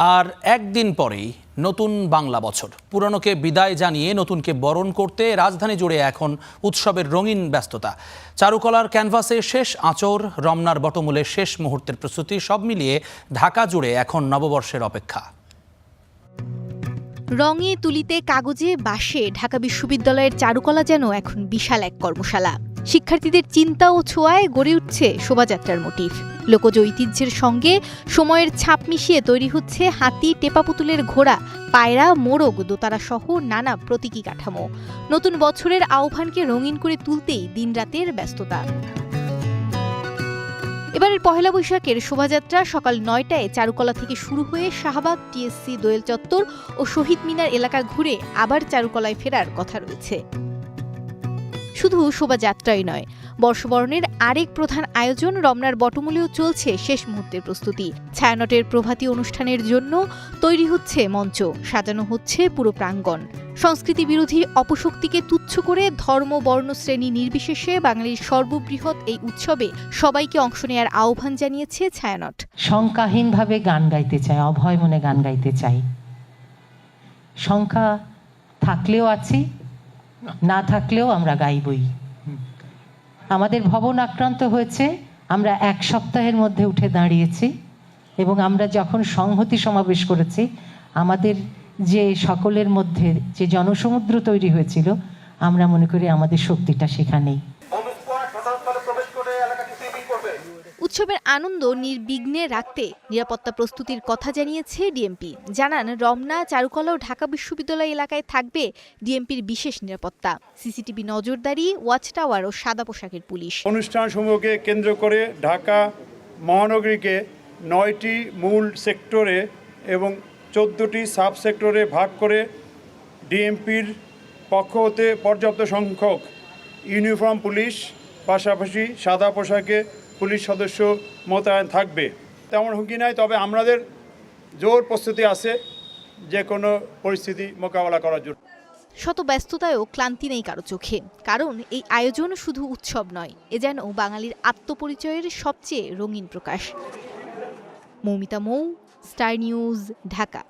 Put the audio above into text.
আর একদিন পরেই নতুন বাংলা বছর। পুরনোকে বিদায় জানিয়ে নতুনকে বরণ করতে রাজধানী জুড়ে এখন উৎসবের রঙিন ব্যস্ততা। চারুকলার ক্যানভাসে শেষ আঁচড়, রমনার বটমূলে শেষ মুহূর্তের প্রস্তুতি, সব মিলিয়ে ঢাকা জুড়ে এখন নববর্ষের অপেক্ষা। রঙে তুলিতে কাগজে বাঁশে ঢাকা বিশ্ববিদ্যালয়ের চারুকলা যেন এখন বিশাল এক কর্মশালা। শিক্ষার্থীদের চিন্তা ও ছোঁয়ায় গড়ে উঠছে শোভাযাত্রার মোটিফ। লোকজ ঐতিহ্যের সঙ্গে সময়ের ছাপ মিশিয়ে তৈরি হচ্ছে হাতি, টেপা পুতুলের ঘোড়া, পায়রা, মোরগ, দোতারা সহ নানা প্রতীকী কাঠামো। নতুন বছরের আহ্বানকে রঙিন করে তুলতেই দিনরাতের ব্যস্ততা। এবারের পহেলা বৈশাখের শোভাযাত্রা সকাল ৯টায় চারুকলা থেকে শুরু হয়ে শাহবাগ, টিএসসি, দোয়েল চত্বর ও শহীদ মিনার এলাকা ঘুরে আবার চারুকলায় ফেরার কথা রয়েছে। শুধু শোভাযাত্রাই নয়, বর্ষবরণের আরেক প্রধান আয়োজন রমনার বটমূলেও চলছে শেষ মুহূর্তের প্রস্তুতি। ছায়ানটের প্রভাতী অনুষ্ঠানের জন্য তৈরি হচ্ছে মঞ্চ, সাজানো হচ্ছে পুরো প্রাঙ্গণ। সংস্কৃতি বিরোধী অপশক্তিকে তুচ্ছ করে ধর্ম, বর্ণ, শ্রেণী নির্বিশেষে বাঙালির সর্ববৃহৎ এই উৎসবে সবাইকে অংশ নেওয়ার আহ্বান জানিয়েছে ছায়ানট। শঙ্কাহীনভাবে গান গাইতে চাই, অভয় মনে গান গাইতে চাই। সংখ্যা থাকলেও আছি, না থাকলেও আমরা গাইবই। আমাদের ভবন আক্রান্ত হয়েছে, আমরা এক সপ্তাহের মধ্যে উঠে দাঁড়িয়েছি এবং আমরা যখন সংহতি সমাবেশ করেছি, আমাদের যে সকলের মধ্যে যে জনসমুদ্র তৈরি হয়েছিল, আমরা মনে করি আমাদের শক্তিটা সেখানেই। উৎসবের আনন্দ নির্বিঘ্নে রাখতে নিরাপত্তা প্রস্তুতির কথা জানিয়েছে ডিএমপি। জানান, রমনা, চারুকলা ও ঢাকা বিশ্ববিদ্যালয় এলাকায় থাকবে ডিএমপির বিশেষ নিরাপত্তা, সিসিটিভি নজরদারি, ওয়াচ টাওয়ার ও সাদা পোশাকের পুলিশ। অনুষ্ঠানসমূহকে কেন্দ্র করে ঢাকা মহানগরীকে 9টি মূল সেক্টরে এবং 14টি সাব সেক্টরে ভাগ করে ডিএমপির পক্ষ হতে পর্যাপ্ত সংখ্যক ইউনিফর্ম পুলিশ, পাশাপাশি সাদা পোশাকে পুলিশ সদস্য মোতায়েন থাকবে। তেমন হুমকি নাই, তবে আমাদের জোর প্রস্তুতি আছে যে কোনো পরিস্থিতি মোকাবেলা করার জন্য। শত ব্যস্ততায়ও ক্লান্তি নেই কারো চোখে, কারণ এই আয়োজন শুধু উৎসব নয়, এ যেন বাঙালির আত্মপরিচয়ের সবচেয়ে রঙিন প্রকাশ। মৌমিতা মৌ, স্টার নিউজ, ঢাকা।